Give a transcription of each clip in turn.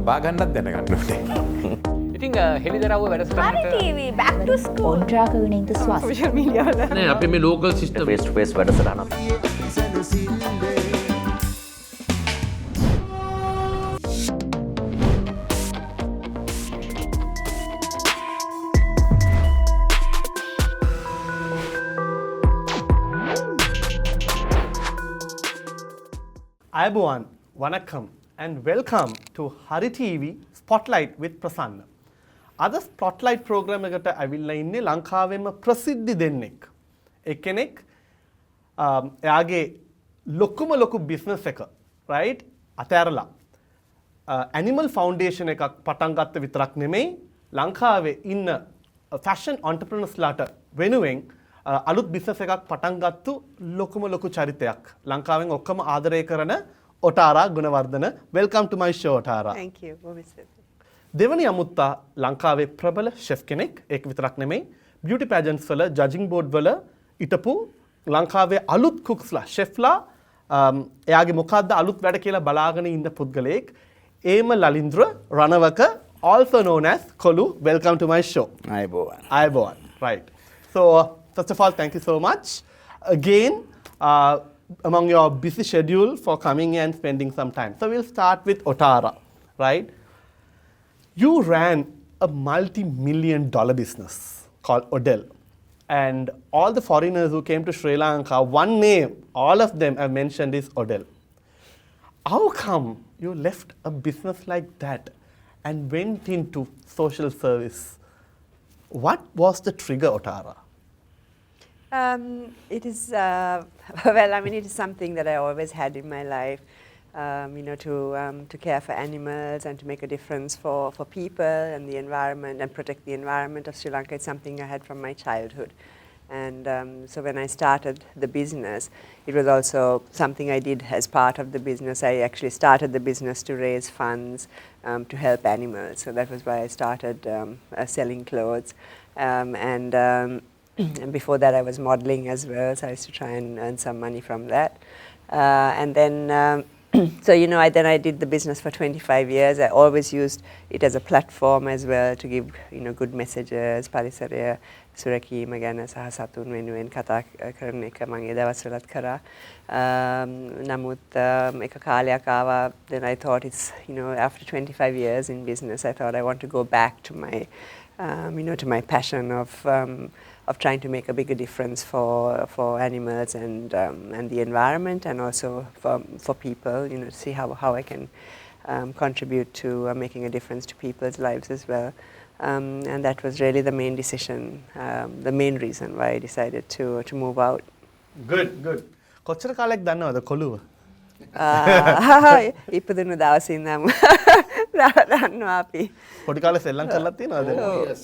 ලබා ගන්නත් දැනගන්න ඕනේ. ඉතින් හෙළිදරව්ව වැඩසටහනට TV back to school ඔන්ට්‍රාකගණිත ස්වාස් social media වල නෑ අපි මේ local system face to face වැඩසටහනක්. Ayubowan, Vanakkam, and welcome to Hari TV Spotlight with Prasanna. අද ස්පොට්ලයිට් ප්‍රෝග්‍රෑම් එකට ඇවිල්ලා ඉන්නේ ලංකාවෙම ප්‍රසිද්ධි දෙන්නෙක්. එක්කෙනෙක් එයාගේ ලොකු බිස්නස් එක රයිට් අතෑරලා ඇනිමල් ෆවුන්ඩේෂන් එකක් පටන් ගත්ත විතරක් නෙමෙයි ලංකාවේ ඉන්න ෆැෂන් ඔන්ටර්ප්‍රනර්ස්ලාට වෙනුවෙන් අලුත් බිස්නස් එකක් පටන් ගත්තු ලොකු චරිතයක්. ලංකාවෙන් ඔක්කොම ආදරය කරන Otara Gunawardana. Welcome to my show, Otara. Thank you. දෙවනි අමුත්තා ලංකාවේ ප්‍රබල ෂෙෆ් කෙනෙක්. ඒක විතරක් නෙමෙයි බියුටි පැජන්ට්ස් වල ජජින් බෝඩ් වල හිටපු ලංකාවේ අලුත් කුක්ස්ලා ෂෙෆ්ලා එයාගේ මොකද්ද අලුත් වැඩ කියලා බලාගෙන ඉන්න පුද්ගලයෙක්. ඒම ලලින්ද්‍ර Ranawaka also known as Koluu. Welcome to my show. Ayubowan. Right. So first of all, thank you so much again among your busy schedule for coming and spending some time. So we'll start with Otara, right? You ran a multi-million-dollar business called Odell. And all the foreigners who came to Sri Lanka, one name, all of them have mentioned is Odell. How come you left a business like that and went into social service? What was the trigger, Otara? It is, well, I mean, it is something that I always had in my life, you know, to care for animals and to make a difference for people and the environment and protect the environment of Sri Lanka. It's something I had from my childhood. And so when I started the business, it was also something I did as part of the business. I actually started the business to raise funds to help animals. So that was why I started selling clothes. And before that, I was modeling as well, so I used to try and earn some money from that. And then, so you know, then I did the business for 25 years. I always used it as a platform as well to give, you know, good messages. Parisaraya සුරැකීම ගැන සහ සතුන් වෙනුවෙන් කතා කරන එක මම ඒ දවස්වලත් කරා. නමුත් එක කාලයක් ආවා, then I thought it's, you know, after 25 years in business, I thought I want to go back to my, you know, to my passion of trying to make a bigger difference for animals and the environment, and also for people, you know, to see how I can contribute to making a difference to people's lives as well. And that was really the main decision, the main reason why I decided to move out. Good. කොච්චර කාලයක් දන්නවද කොළුව? ඉපදුණු දවසේ ඉඳන් දන්නවා අපි. පොඩි කාලේ සෙල්ලම් කරලා තියෙනවද? yes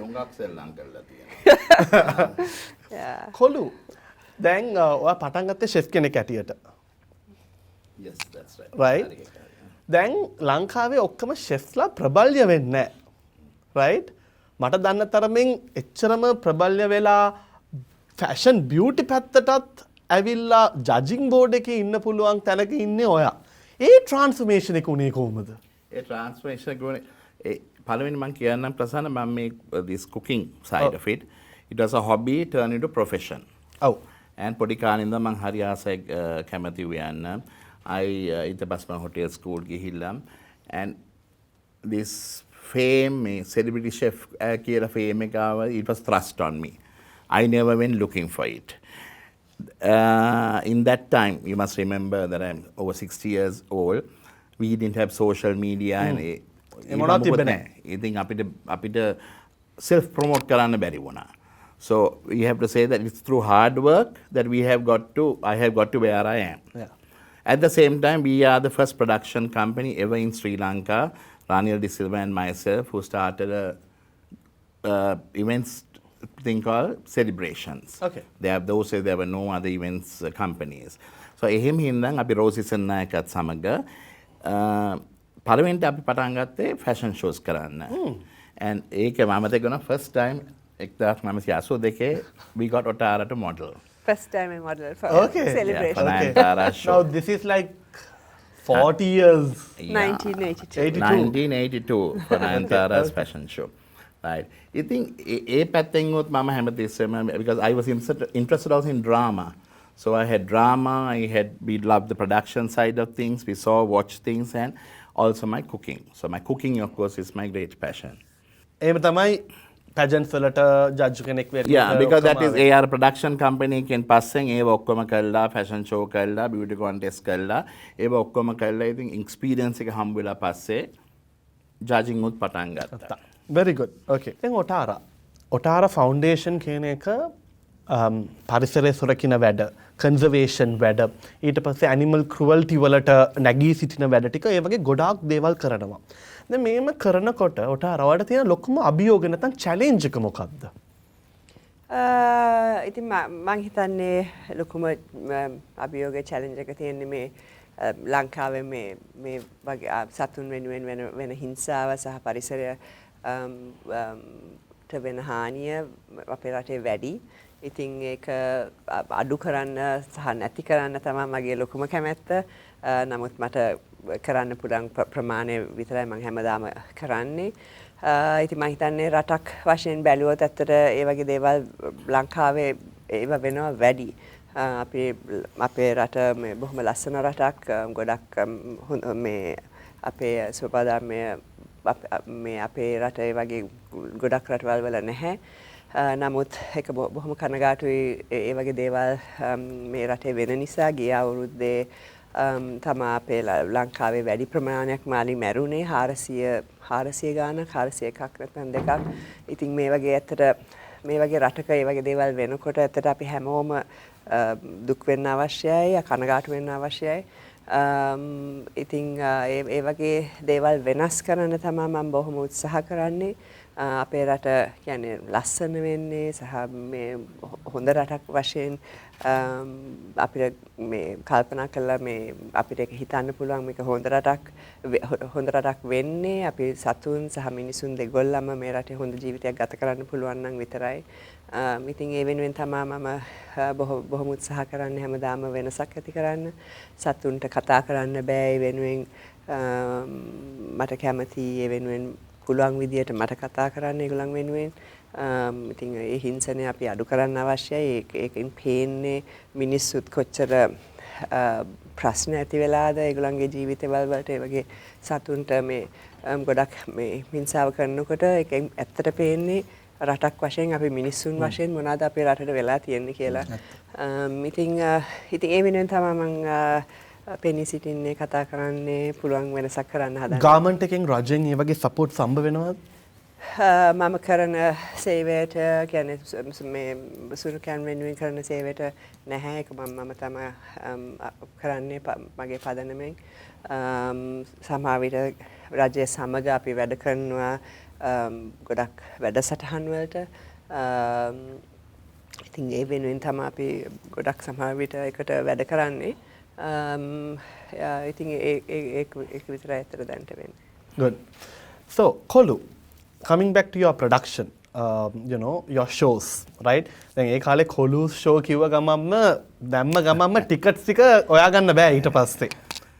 හුඟක් සෙල්ලම් කරලා තියෙනවා. කොළු දැන් ඔයා පටන් ගත්තේ ෂෙෆ් කෙනෙක් ඇටියට. yes that's right. දැන් ලංකාවේ ඔක්කොම ෂෙෆ්ලා ප්‍රබල්‍ය වෙන්නේ නැහැ. right? මට දන්න තරමින් එච්චරම ප්‍රබල්‍ය වෙලා ෆැෂන් බියුටි පැත්තටත් ඇවිල්ලා ජජින් බෝඩ් එකේ ඉන්න පුළුවන් තැනක ඉන්නේ ඔයා. ඒ ට්‍රාන්ස්ෆර්මේෂන් එක උනේ කොහොමද? ඒ ට්‍රාන්ස්ෆර්මේෂන් එක උනේ පළවෙනි මම කියන්නම් ප්‍රසන්න මම මේ this cooking side of it was a hobby turned into profession. ඔව්. and පොඩි කාලේ ඉඳන් මම හරි ආසයි කැමති වෙන්න. I ඊට පස්සේ මම hotel school ගිහිල්ලා and this fame, celebrity chef කියලා fame එක ආවා, it was thrust on me. I never went looking for it. In that time, you must remember that I'm over 60 years old. We didn't have social media and ඉතින් අපිට self promote කරන්න බැරි වුණා. So we have to say that it's through hard work that I have got to where I am. Yeah. At the same time, we are the first production company ever in Sri Lanka, Raniel De Silva and myself, who started a events thing called celebrations. Okay. There were no other events companies. So එහෙම හින්දා අපි රෝසිසන් නායකත් සමග පළවෙනිට අපි පටන් ගත්තේ fashion shows කරන්න. And ඒක මම තේගුණා first time 1982 we got Otara to model. First time I modeled for Okay. celebration. Yeah, for Nayantara show. Now this is like 40 years. Yeah. 1982. 1982 for Nayantara's fashion show. Right. I think a pattern with Mama Hamad because I was interested also in drama. So I had drama, we loved the production side of things, we saw, watched things, and also my cooking. So my cooking, of course, is my great passion. එහෙම තමයි pageants වලට judge කෙනෙක් වෙන්න. Yeah, because that is AR production company එකෙන් පස්සෙන් ඒව ඔක්කොම කළා, fashion show කළා, beauty contest කළා. ඒව ඔක්කොම කළා. I think experience එක හම්බ වෙලා පස්සේ judging උත් පටන් ගත්තා. Very good. Okay. දැන් Otara Foundation කියන එක පරිසරය සුරකින්න වැඩ, conservation වැඩ, ඊට පස්සේ animal cruelty වලට නැගී සිටින වැඩ ටික ඒ වගේ ගොඩාක් දේවල් කරනවා. දැන් මේම කරනකොට Otara වලට තියෙන ලොකුම අභියෝග නැත්නම් challenge එක මොකක්ද? ඉතින් මං හිතන්නේ ලොකුම අභියෝග challenge එක තියෙන්නේ මේ ලංකාවේ මේ වගේ සතුන් වෙනුවෙන් වෙන හිංසාව සහ පරිසරය වෙන හානිය අපේ රටේ වැඩි. ඉතින් ඒක අඩු කරන්න සහ නැති කරන්න තමයි මගේ ලොකුම කැමැත්ත. නමුත් මට කරන්න පුළුවන් ප්‍රමාණය විතරයි මම හැමදාම කරන්නේ. ඉතින් මම හිතන්නේ රටක් වශයෙන් බැලුවොත් ඇත්තට ඒ වගේ දේවල් ලංකාවේ ඒව වෙනවා වැඩි. අපේ රට මේ බොහොම ලස්සන රටක් ගොඩක් මේ අපේ ස්වභාවය මේ අපේ රට ඒ වගේ ගොඩක් රටවල් වල නැහැ. නමුත් ඒක බොහොම කනගාටුයි ඒ වගේ දේවල් මේ රටේ වෙන නිසා ගිය අවුරුද්දේ තමයි අපේ ලංකාවේ වැඩි ප්‍රමාණයක් මාළි මැරුණේ 400 ගානක් 401ක් නැත්නම් දෙකක්. ඉතින් මේ වගේ ඇත්තට මේ වගේ රටක ඒ වගේ දේවල් වෙනකොට ඇත්තට අපි හැමෝම දුක් වෙන්න අවශ්‍යයි, කනගාටු වෙන්න අවශ්‍යයි. ඉතින් ඒ වගේ දේවල් වෙනස් කරන්න තමයි මම බොහොම උත්සාහ කරන්නේ. අපේ රට කියන්නේ ලස්සන වෙන්නේ සහ මේ හොඳ රටක් වශයෙන් අපිට මේ කල්පනා කළා මේ අපිට ඒක හිතන්න පුළුවන් මේක හොඳ රටක් වෙන්නේ අපි සතුන් සහ මිනිසුන් දෙගොල්ලම මේ රටේ හොඳ ජීවිතයක් ගත කරන්න පුළුවන් නම් විතරයි. ඉතින් ඒ වෙනුවෙන් තමයි මම බොහොම උත්සාහ කරන්නේ හැමදාම වෙනසක් ඇති කරන්න. සතුන්ට කතා කරන්න බෑ ඒ වෙනුවෙන් මට කැමතියි ඒ වෙනුවෙන් පුළුවන් විදියට මට කතා කරන්න ඒගොල්ලන් වෙනුවෙන්. ඉතින් ඒ හිංසනය අපි අඩු කරන්න අවශ්‍යයි. ඒකෙන් පේන්නේ මිනිස්සුත් කොච්චර ප්‍රශ්න ඇති වෙලාද ඒගොල්ලන්ගේ ජීවිතවල වලට ඒ වගේ සතුන්ට මේ ගොඩක් මේ හිංසාව කරනකොට ඒකෙන් ඇත්තට පේන්නේ රටක් වශයෙන් අපි මිනිස්සුන් වශයෙන් මොනවාද අපේ රටට වෙලා තියෙන්නේ කියලා. ඉතින් ඒ වෙනුවෙන් තමයි මම පෙනී සිටින්නේ කතා කරන්නේ පුළුවන් වෙනසක් කරන්න හදන්නේ. ගාමන්ට් එකෙන් රජෙන් මේ වගේ සපෝට් සම්බ වෙනවද? මම කරන සේවයට කියන්නේ මේ සුනුකයන් වෙනුවෙන් කරන සේවයට නැහැ. ඒක මම තමයි කරන්නේ මගේ පදනමෙන්. සමහර විට රජය සමග අපි වැඩ කරනවා ගොඩක් වැඩසටහන් වලට. ඉතින් ඒ වෙනුවෙන් තමයි අපි ගොඩක් සමහර විට එකට වැඩ කරන්නේ. ඉතින් ඒක විතරයි ඇත්තට දැනට වෙන්නේ. Good. So, Koluu, coming back to your production, your shows, right? දැන් ඒ කාලේ Koluu show කිව්ව ගමන්ම දැම්ම ගමන්ම tickets ටික හොයාගන්න බෑ ඊට පස්සේ.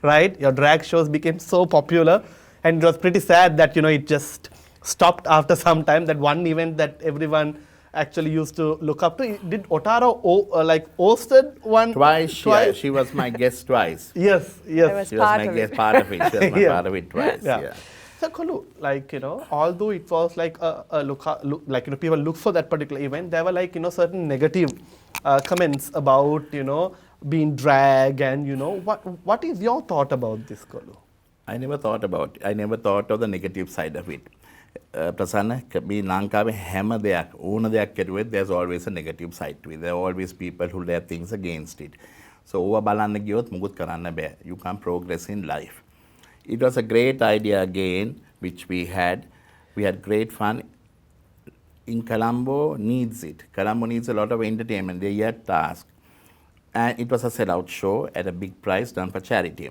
Right? Your drag shows became so popular and it was pretty sad that it just stopped after some time. That one event that everyone actually used to look up to. Did Otara hosted one? Twice. Yeah, she was my guest twice. Yes. I was She was part my of guest it. part of it. She was my Yeah. part of it twice. Yeah. Yeah. So Koluu, although it was like a look, people look for that particular event, there were certain negative comments about being drag and what is your thought about this, Koluu? I never thought of the negative side of it. Prasanna, මේ ලංකාවේ හැම දෙයක් ඕන දෙයක් කරුවෙත් there's always a negative side to it. There are always people who have things against it. So ඕවා බලන්න ගියොත් මුකුත් කරන්න බෑ. You can't progress in life. It was a great idea again which we had. We had great fun. In Colombo needs it. Colombo needs a lot of entertainment. They had task. And it was a sellout show at a big price done for charity.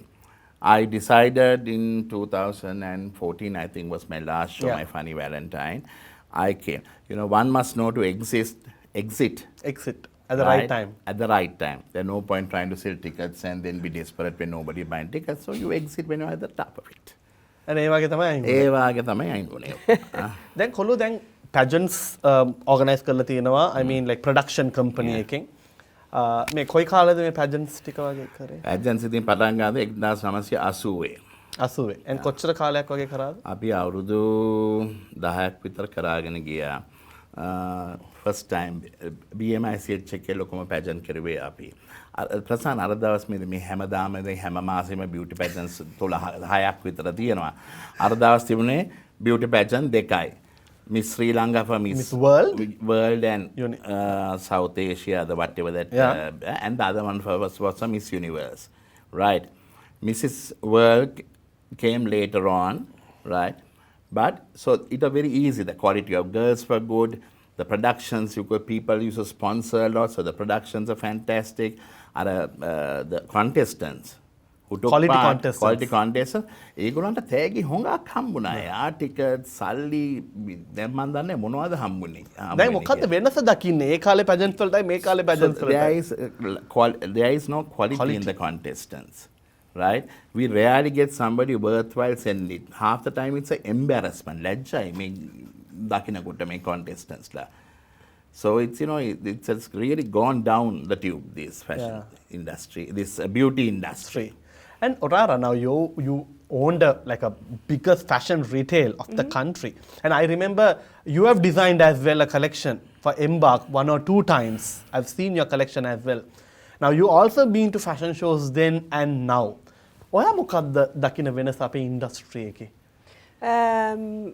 I decided in 2014, I think was my last show, my Funny Valentine. I came. One must know to exit. At the right time. At the right time. There's no point trying to sell tickets and then be desperate when nobody buying tickets. So you exit when you're at the top of it. And ඒ වගේ තමයි අයින් ඒ වාගේ තමයි අයින් වුණේ. දැන් කොළු දැන් pageants organize කරලා තියෙනවා. I mean like production company එකෙන්. මේ කොයි කාලෙද මේ pageants ටික වගේ කරේ? Pageants ඉතින් පටන් ගත්තේ 1980. 80. and කොච්චර කාලයක් වගේ කරාද? අපි අවුරුදු 10ක් විතර කරාගෙන ගියා. first time BMICH එකේ ලොකම pageant කරුවේ අපි. ප්‍රසන්න අර දවස් මේ හැමදාම හැම මාසෙම beauty pageants 6ක් විතර තියෙනවා. අර දවස් තිබුණේ beauty pageant දෙකයි. Miss Sri Lanka for Miss World and South Asia, the whatever that, and the other one was a Miss Universe, right? Mrs. World came later on, right? But so it was very easy. The quality of girls were good. The productions, people used to sponsor a lot, so the productions are fantastic. The contestants who took quality contestants, ඒගොල්ලන්ට තෑගි හොඟක් හම්බුණා. යා ticket සල්ලි දැන් මන් දන්නේ මොනවද හම්බුනේ. දැන් මොකද්ද වෙනස දකින්නේ? ඒ කාලේ pageants වලටයි මේ කාලේ pageants වලටයි. There is no quality in the contestants. Right? We rarely get somebody worthwhile sending it. Half the time it's an embarrassment. ලැජ්ජයි මේ දකින්නකොට මේ contestants ලා. So it's it's really gone down the tube, this fashion industry, this beauty industry. And Otara, now you owned like a biggest fashion retail of the country. And I remember you have designed as well a collection for Embark 1 or 2 times. I've seen your collection as well. Now you also been to fashion shows then and now. ඔයා මොකක්ද දකින්න වෙනස අපේ industry එකේ?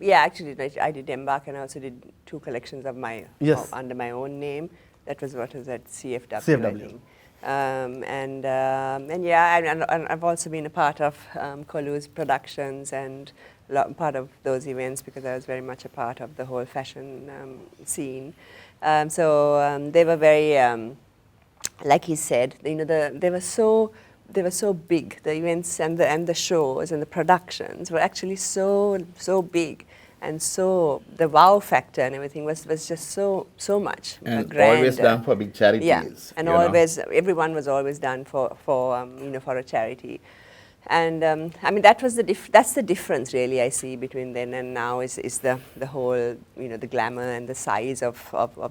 Yeah, actually, I did Embark and I also did 2 collections of under my own name. That was what was at CFW. I think. And yeah, and I've also been a part of Koluu's productions and part of those events because I was very much a part of the whole fashion scene. So they were very, like he said, they were so big. The events and the shows and the productions were actually so big, and so the wow factor and everything was just so much. And grand, always done for big charities. Yeah, and always everyone was always done for for a charity. And I mean that's the difference really I see between then and now is the whole the glamour and the size of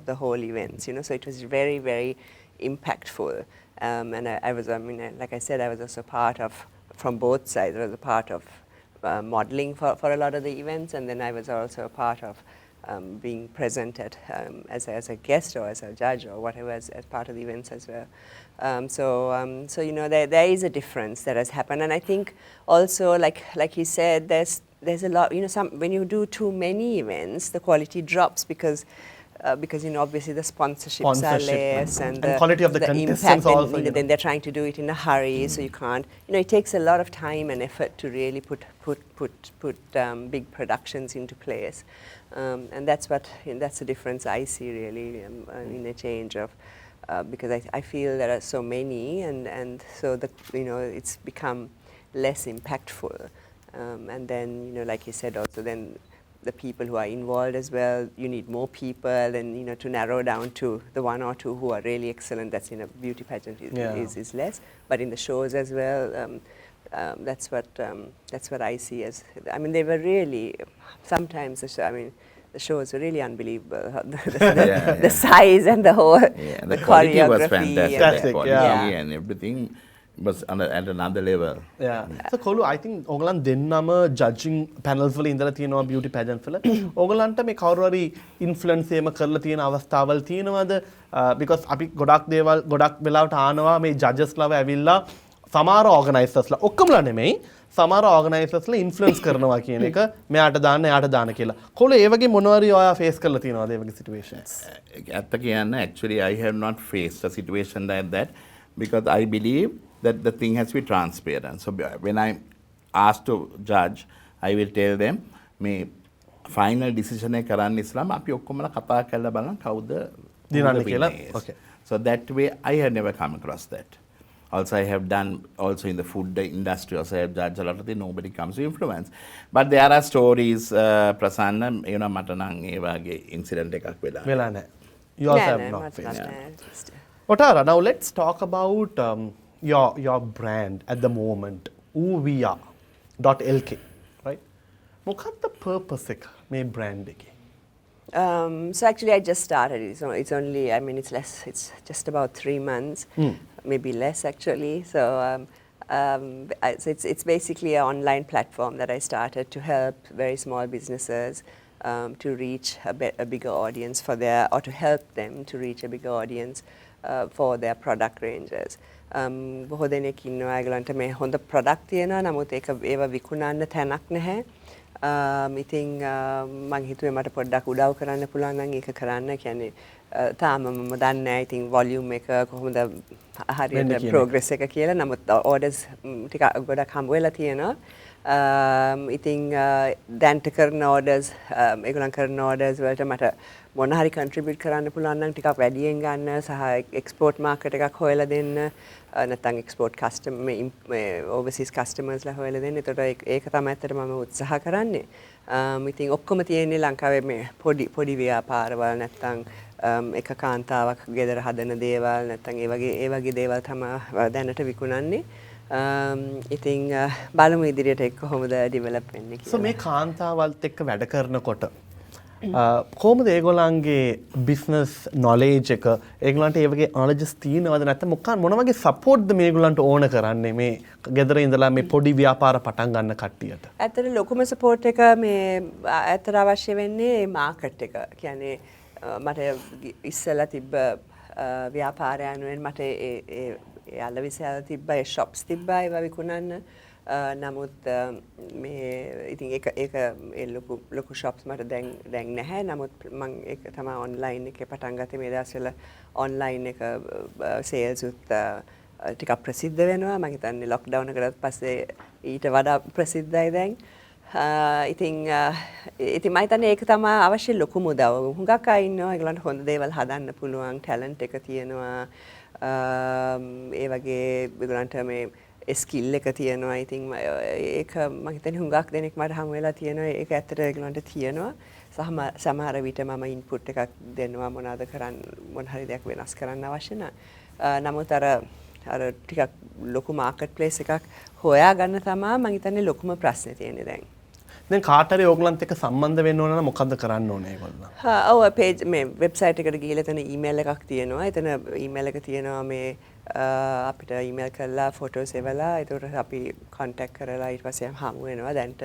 the whole events. So it was very, very impactful. And I was, like I said, I was also part of, from both sides, I was a part of modeling for a lot of the events, and then I was also a part of being present at as a guest or as a judge or whatever as part of the events as well. So there is a difference that has happened, and I think also like he said, there's a lot. When you do too many events, the quality drops because obviously the sponsorships are less and the quality of the contestants impact, also. And, then they're trying to do it in a hurry, so you can't. It takes a lot of time and effort to really put big productions into place, and that's the difference I see really in a change of. Because I feel there are so many, and so it's become less impactful, and then like you said also then. The people who are involved as well, you need more people, and to narrow down to the 1 or 2 who are really excellent. That's in a beauty pageant is less, but in the shows as well, that's what I see as. I mean, they were really sometimes. The shows were really unbelievable. The size and the whole the choreography was fantastic. And everything was at another level. Yeah. So Koluu, I think ඔයගලන් දෙන්නම judging panels වල ඉඳලා තියෙනවා beauty pageants වල. ඔයගලන්ට මේ කවුරු හරි influence එහෙම කරලා තියෙන අවස්ථාවල් තියෙනවද? Because අපි ගොඩක් වෙලාවට ආනවා මේ judges ලව ඇවිල්ලා සමහර organisers ලා ඔක්කොමලා නෙමෙයි සමහර organisers ලා influence කරනවා කියන එක මෙයාට දාන්න එයාට දාන්න කියලා. කොළු ඒ වගේ මොනවාරි ඔයා face කරලා තියෙනවද ඒ වගේ situations? ඇත්ත කියන්න actually I have not faced a situation like that because I believe that the thing has to be transparent. So when I'm asked to judge, I will tell them, me final decision එක කරන්න ඉස්සෙල්ලාම අපි ඔක්කොමලා කතා කරලා බලන්න කවුද දිනන්නේ කියලා. Okay. So that way I have never come across that. Also I have done also in the food industry also I have judged a lot of things, nobody comes to influence. But there are stories, Prasanna, මට නම් ඒ වගේ incident එකක් වෙලා. වෙලා නැහැ. You also have not faced. Otara, now let's talk about your brand at the moment, whoweare.lk, right? What's the purpose of my brand? So actually, I just started. It's only, I mean, it's less. It's just about 3 months, maybe less actually. So, so it's basically an online platform that I started to help very small businesses to reach a bigger audience for their, or to help them to reach a bigger audience for their product ranges. බොහෝ දෙනෙක් ඉන්නවා ඒගොල්ලන්ට මේ හොඳ product තියෙනවා නමුත් ඒක ඒව විකුණන්න තැනක් නැහැ. ඉතින් මං හිතුවේ මට පොඩ්ඩක් උදව් කරන්න පුළුවන් නම් ඒක කරන්න. කියන්නේ තාම මම දන්නේ නැහැ ඉතින් වොලියුම් එක කොහොමද හරියට ප්‍රෝග්‍රස් එක කියලා. නමුත් ඕඩර්ස් ටික ගොඩක් හම්බ වෙලා තියෙනවා. ඉතින් දැන්ට කරන ඕඩර්ස් ඒගොල්ලන් කරන ඕඩර්ස් වලට මට මොන හරි කන්ට්‍රිබියුට් කරන්න පුළුවන් නම් ටිකක් වැඩියෙන් ගන්න සහ එක්ස්පෝර්ට් මාකට් එකක් හොයලා දෙන්න නැත්නම් එක්ස්පෝර්ට් කස්ටමර් ඕවර්සීස් කස්ටමර්ස්ලා හොයලා දෙන්න. ඒතකොට ඒක තමයි ඇත්තටම මම උත්සාහ කරන්නේ. ඉතින් ඔක්කොම තියෙන්නේ ලංකාවේ මේ පොඩි ව්‍යාපාරවල නැත්නම් එක කාන්තාවක් ගෙදර හදන දේවල් නැත්නම් ඒ වගේ දේවල් තමයි දැනට විකුණන්නේ. ඉතින් බලමු ඉදිරියට ඒක කොහොමද ඩෙවලොප් වෙන්නේ කියලා. So මේ කාන්තාවල්ත් එක්ක වැඩ කරනකොට කොහොමද ඒගොල්ලන්ගේ බිස්නස් නොලෙජ් එක ඒගොල්ලන්ට ඒ වගේ නොලෙජස් තියෙනවද නැත්නම් මොන වගේ සපෝට්ද මේගොල්ලන්ට ඕන කරන්නේ මේ ගෙදර ඉඳලා මේ පොඩි ව්‍යාපාර පටන් ගන්න කට්ටියට? ඇත්තට ලොකුම සපෝට් එක මේ ඇත්තට අවශ්‍ය වෙන්නේ මාකට් එක. කියන්නේ මට ඉස්සෙල්ලා තිබ්බ ව්‍යාපාරයන් වෙන මට ඒ අලවිසල තිබ්බ ඒ ෂොප්ස් තිබ්බ ඒවා විකුණන්න. නමුත් මේ ඉතින් ඒක ඒ ලොකු ෂොප්ස් මට දැන් නැහැ. නමුත් මම ඒක තමයි ඔන්ලයින් එකේ පටන් ගත්තේ. මේ දවස්වල ඔන්ලයින් එක සේල්ස් උත් ටිකක් ප්‍රසිද්ධ වෙනවා. මම හිතන්නේ ලොක්ඩවුන් එකකට පස්සේ ඊට වඩා ප්‍රසිද්ධයි දැන්. ඉතින් මම හිතන්නේ ඒක තමයි අවශ්‍ය ලොකුම උදව්ව. හුඟක් අය ඉන්නවා ඒගොල්ලන්ට හොඳ දේවල් හදන්න පුළුවන් ටැලන්ට් එක තියෙනවා. ඒ වගේ ඒගොල්ලන්ට මේ ස්කිල් එක තියෙනවා. ඉතින් ඒක මම හිතන්නේ හුඟක් දෙනෙක් මට හමු වෙලා තියෙනවා. ඒක ඇත්තට ඒගොල්ලන්ට තියෙනවා. සමහර විට මම ඉන්පුට් එකක් දෙනවා මොනවාද කරන්න මොන හරි දෙයක් වෙනස් කරන්න අවශ්‍ය නම්. නමුත් අර ටිකක් ලොකු මාකට් ප්ලේස් එකක් හොයාගන්න තමයි මම හිතන්නේ ලොකුම ප්‍රශ්නේ තියෙන්නේ දැන්. දැන් කාට හරි ඕගලන්ත් එක්ක සම්බන්ධ වෙන්න ඕන නම් මොකද්ද කරන්න ඕනේ ඒගොල්ලෝ? ඔව් page මේ වෙබ්සයිට් එකට ගිහලා එතන ඊමේල් එකක් තියෙනවා. එතන ඊමේල් එක තියෙනවා මේ අපිට ඊමේල් කරලා ෆොටෝස් එවලා ඒකට අපි contact කරලා ඊට පස්සේ හමු වෙනවා. දැන්ට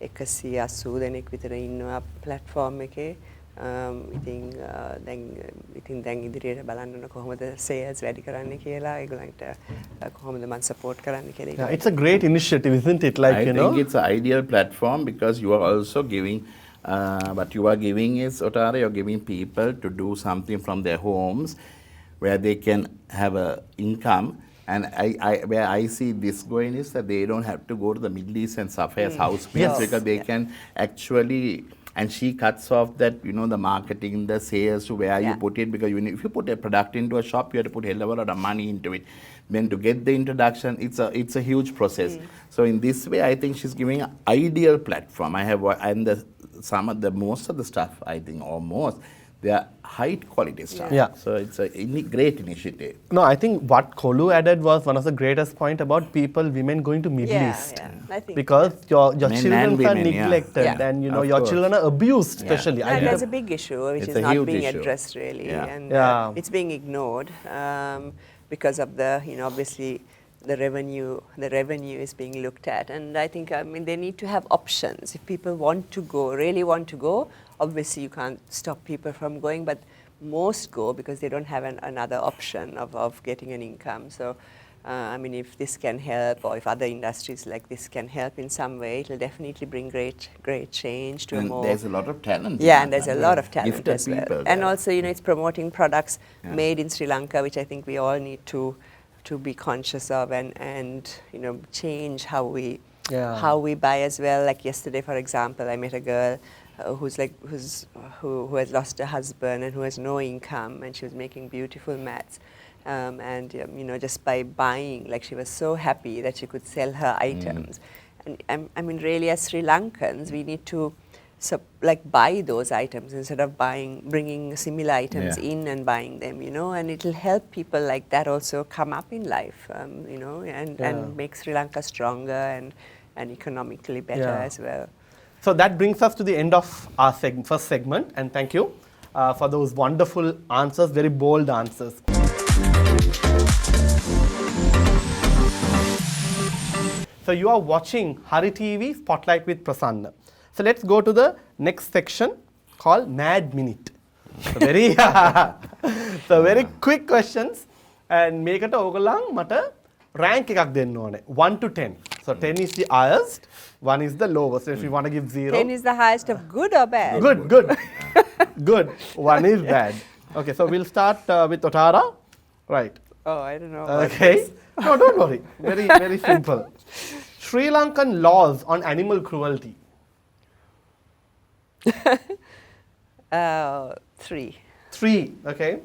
180 දෙනෙක් විතර ඉන්නවා platform එකේ. ඉතින් දැන් ඉදිරියට බලන්න ඕන කොහොමද sales වැඩි කරන්න කියලා ඒගොල්ලන්ට කොහොමද මම support කරන්න කියලා. Yeah, it's a great initiative, isn't it? Like, I think it's an ideal platform because you are also giving what you are giving is, Otara, you're giving people to do something from their homes where they can have a income. And where I see this going is that they don't have to go to the Middle East and suffer as housemates because they can actually, and she cuts off that, you know, the marketing, the sales, where you put it, because if you put a product into a shop, you have to put a hell of a lot of money into it. Then to get the introduction, it's a huge process. So in this way, I think she's giving an ideal platform. I have, and most of the stuff, I think, almost, they are high quality stuff. Yeah. So it's a great initiative. No, I think what Koluu added was one of the greatest point about women going to Middle East. Yeah, I think because your Men children and are women, neglected Yeah. and you know Of your course. children are abused especially. And there's a big issue which It's is a not huge being issue. addressed really, Yeah. and Yeah. it's being ignored because of the, you know, obviously the revenue is being looked at, and I think they need to have options. If people really want to go, obviously you can't stop people from going, but most go because they don't have another option of getting an income. So I mean, if this can help, or if other industries like this can help in some way, it will definitely bring great change to And more. there's a lot of talent. Yeah, and there's a lot of talent Gifted as well. people And there. also, you know, it's promoting products made in Sri Lanka, which I think we all need to be conscious of and you know, change how we buy as well. Like yesterday, for example, I met a girl who has lost her husband and who has no income, and she was making beautiful mats. And you know, just by buying, like she was so happy that she could sell her items. And I mean, really, as Sri Lankans, we need to like buy those items instead of bringing similar items Yeah. in and buying them, you know, and it'll help people like that also come up in life, you know, and make Sri Lanka stronger and economically better Yeah. as well. So that brings us to the end of our first segment, and thank you for those wonderful answers, very bold answers. So you are watching Hari TV Spotlight with Prasanna. So let's go to the next section called Mad Minute. So very quick questions, and මේකට ඕගොල්ලන් මට rank එකක් දෙන්න ඕනේ 1 to 10. So 10 is the highest, 1 is the lowest. So if you want to give 0. 10 is the highest of good or bad? Good. Good. 1 is bad. Okay, so we'll start with Otara. Right. Oh, I don't know. About Okay. this. No, don't worry. Very simple. Sri Lankan laws on animal cruelty. 3. 3. Okay.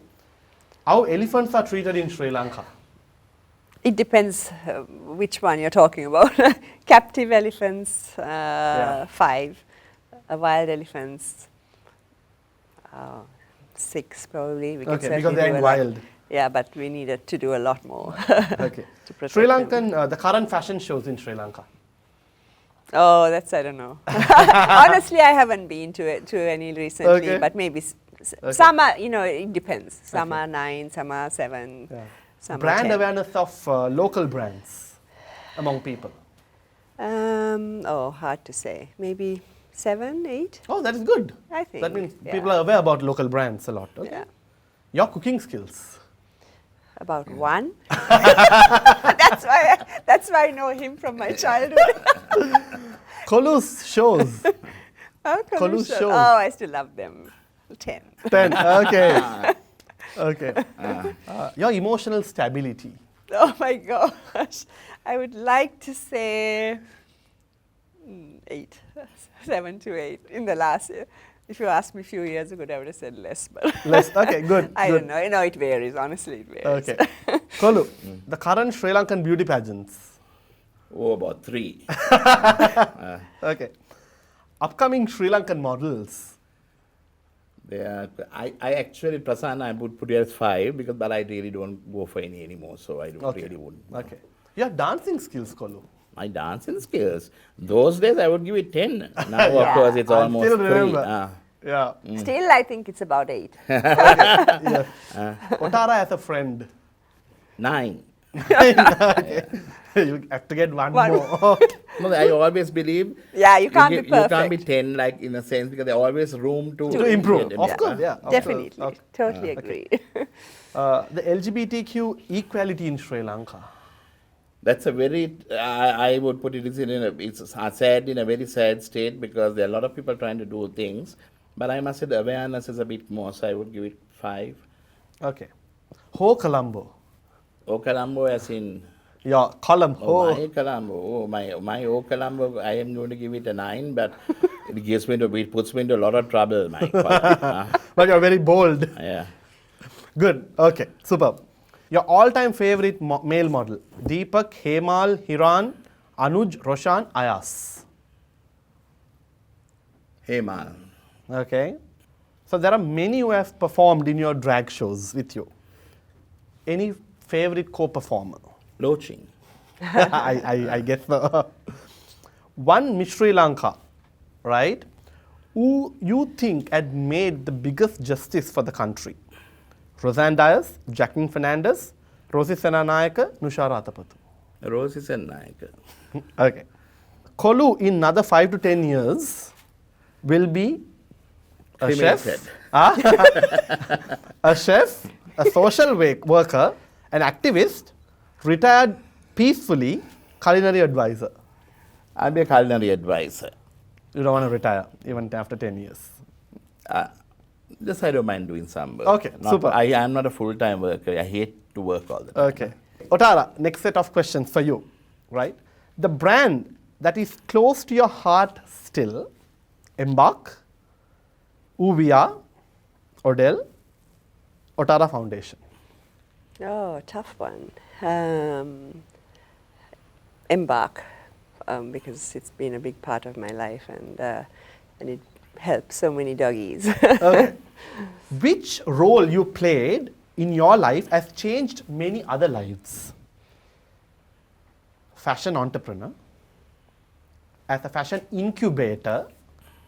How elephants are treated in Sri Lanka? It depends which one you're talking about. Captive elephants, 5. Wild elephants, 6 probably. We can Okay, certainly because they're do in a lot. wild. Yeah, but we needed to do a lot more. Okay. to protect Sri them. Lankan, the current fashion shows in Sri Lanka. Oh, that's, I don't know. Honestly, I haven't been to any recently, Okay. but maybe Okay. some are, you know, it depends. Some are 9, some are 7, some Brand are 10. awareness of local brands among people. Hard to say. Maybe 7, 8, Oh, that is good. I think. That means yeah. people are aware about local brands a lot. Okay. Yeah. Your cooking skills. About 1. That's why I know him from my childhood. Kolu's shows. Koluu shows. Oh, I still love them. 10. 10. Okay. Okay. Your emotional stability. Oh my gosh. I would like to say 8. 7 to 8 in the last year. If you asked me a few years ago, I would have said less. But Less. Okay, good. I good. don't know. You know, it varies. Honestly, it varies. Okay. Koluu, the current Sri Lankan beauty pageants. Oh, about 3. Okay. Upcoming Sri Lankan models. I actually, Prasanna, I would put it as 5 because, but I really don't go for any anymore, so I don't really wouldn't. Okay. Your dancing skills, Koluu. My dancing skills, those days I would give it 10. Now, Yeah. of course, it's I almost still 3. remember. Yeah. Still, I think it's about 8. Yes. Otara as a friend. 9. Okay. You have to get one more. No, I always believe Yeah, you can't be you can't be perfect. 10, like in a sense, because there's always room to improve. get Of better. course, yeah. of Definitely. course. Okay. Totally agree. The LGBTQ equality in Sri Lanka. That's a very, I would put it, it's sad, in a very sad state, because there are a lot of people trying to do things, but I must say the awareness is a bit more, so I would give it 5. Okay. Ho Colombo. O Colombo as in, Your column. my Colombo, my O Colombo, I am going to give it a 9, but it puts me into a lot of trouble, my Colombo. But you're very bold. Yeah. Good. Okay. Superb. Your all-time favorite male model. Deepak, Hemal, Hiran, Anuj, Roshan, Ayas. Hey, man. Okay. So there are many who have performed in your drag shows with you. Any favorite co-performer? Loaching. I guess so. One Miss Sri Lanka, right? Who you think had made the biggest justice for the country? Roseanne Dias, Jacqueline Fernandez, Rosie Senanayaka, Nusha Rathapathu. Rose is a Naika. Okay. Koluu in another 5 to 10 years will be a Cremated. chef, a chef, a social worker, an activist, retired peacefully, culinary advisor. I'll be a culinary advisor. You don't want to retire even after 10 years. Just I don't mind doing some work. Okay, super. I am not a full-time worker. I hate to work all the time. Okay. Otara, next set of questions for you, right? The brand that is close to your heart still, Embark, Uvia, Odell, Otara Foundation. Oh, tough one. Embark, because it's been a big part of my life, and help so many doggies. Okay. Which role you played in your life has changed many other lives? Fashion entrepreneur, as a fashion incubator,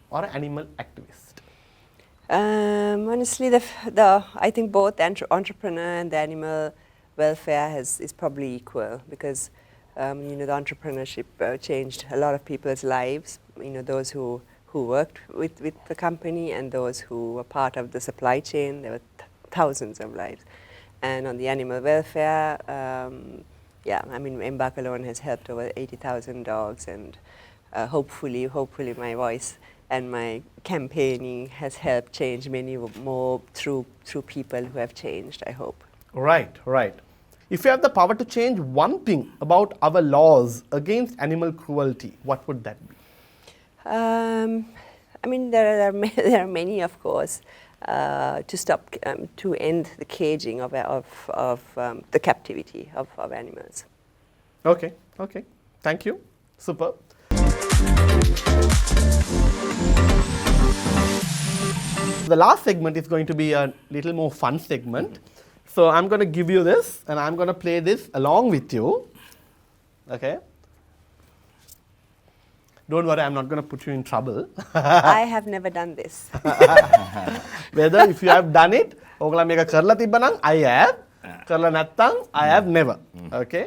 or animal activist? Honestly, I think both entrepreneur and the animal welfare is probably equal, because you know, the entrepreneurship changed a lot of people's lives. You know, those who worked with the company and those who were part of the supply chain. There were thousands of lives. And on the animal welfare, yeah, I mean, Embark alone has helped over 80,000 dogs, and hopefully my voice and my campaigning has helped change many more through people who have changed, I hope. Right, right. If you have the power to change one thing about our laws against animal cruelty, what would that be? I mean, there are many, of course, to stop, to end the caging of the captivity of animals. Okay, okay. Thank you. Super. The last segment is going to be a little more fun segment. So I'm going to give you this, and I'm going to play this along with you. Okay? Don't worry, I'm not going to put you in trouble. I have never done this. Whether if you have done it, ඔයගොල්ලෝ මේක කරලා තිබ්බනම් I have. කරලා නැත්නම් I have never. Okay?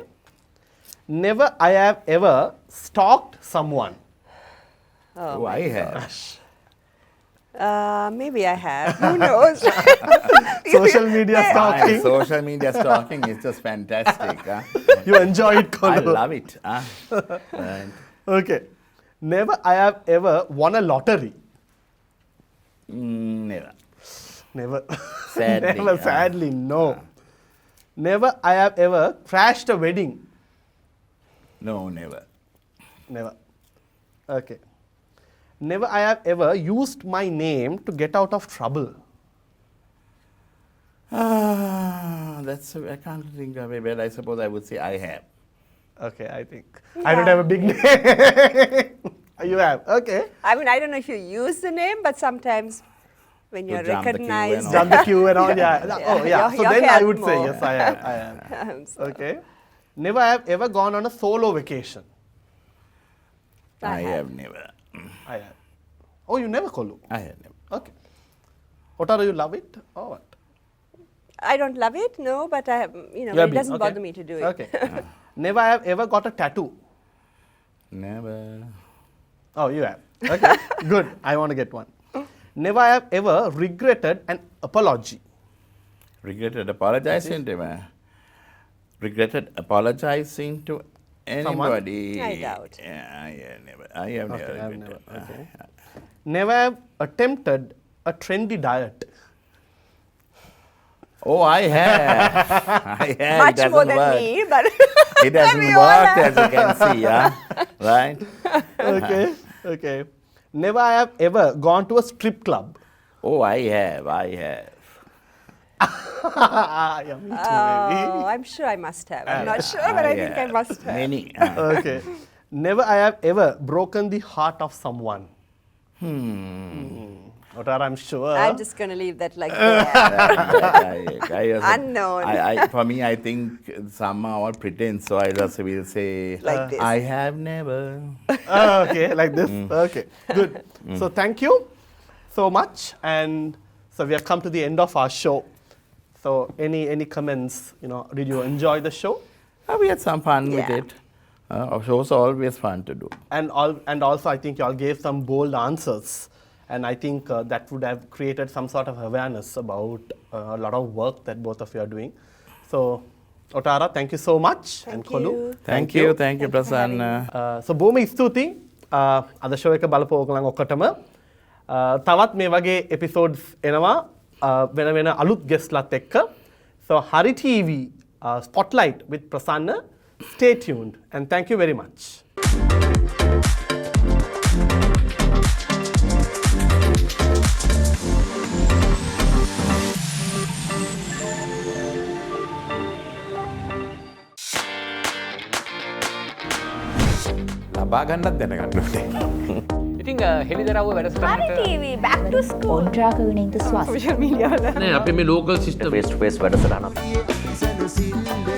Never I have ever stalked someone. Oh, I have. Maybe I have. Who knows? Social media stalking. Social media stalking is just fantastic. Huh? You enjoy it, I Koluu. love it. Huh? Right. Okay. Never I have ever won a lottery. Never. Never. Sadly, Never, sadly, no. Never I have ever crashed a wedding. No, never. Never. Okay. Never I have ever used my name to get out of trouble. I can't think of it, but I suppose I would say I have. Okay, I think. I don't have a big name. You have. Okay. I mean, I don't know if you use the name, but sometimes when you're jump the queue recognized. and all. Jump the queue and all. Yeah. Oh, yeah. So You're then I helped would say more. yes, I have. I have. So Okay. Never I have ever gone on a solo vacation. I have never. I have. Oh, you never, Koluu? I have never. Okay. Otara, you love it or what? I don't love it, no, but I, you know, You have it been, doesn't okay. bother me to do it. Okay. Never I have ever got a tattoo. Never. Oh, you have. Okay. Good. I want to get one. Never I have ever regretted an apology. Regretted apologizing to me. Regretted apologizing to anybody. I doubt. Yeah, I have never. I have never. Okay, I have regretted. never. Okay. Never I have attempted a trendy diet. Oh, I have. I have. Much it doesn't more than work. me, but It doesn't we all work, have. as you can see, yeah? Right? Okay. Okay. Never I have ever gone to a strip club. Oh, I have. I have. Yeah, me too, oh, I'm sure I must have. I'm not sure, but I think I have. must have. Many. maybe. Okay. Never I have ever broken the heart of someone. Otara, I'm sure. I'm just going to leave that like that. I also- Unknown. For me, I think some are all pretend, so I just will say, Like this. I have never. Okay, like this. Okay, good. So thank you so much, and so we have come to the end of our show. So any comments? You know, did you enjoy the show? We had some fun with Yeah. it. Shows are always fun to do. And also, I think you all gave some bold answers, and I think that would have created some sort of awareness about a lot of work that both of you are doing. So, Otara, thank you so much, and Thank Koluu. you. Thank you, Prasanna. So බොහොම ස්තුතියි අද show එක බලපු ඔයගොල්ලන් ඔක්කොටම තවත් මේ වගේ episodes එනවා වෙන වෙන අලුත් ගෙස්ට්ලත් එක්ක. So Hari TV Spotlight with Prasanna. Stay tuned and thank you very much. ලබා ගන්නත් දැනගන්න ඕනේ. ඉතින් හෙළිදරව්ව Hari වැඩසටහනට TV, back to school. ඔන්ට්‍රා කරගෙන ඉන්න ස්වාස් Social media වල. නෑ අපි මේ local system face to face වැඩසටහනක්. Send a scene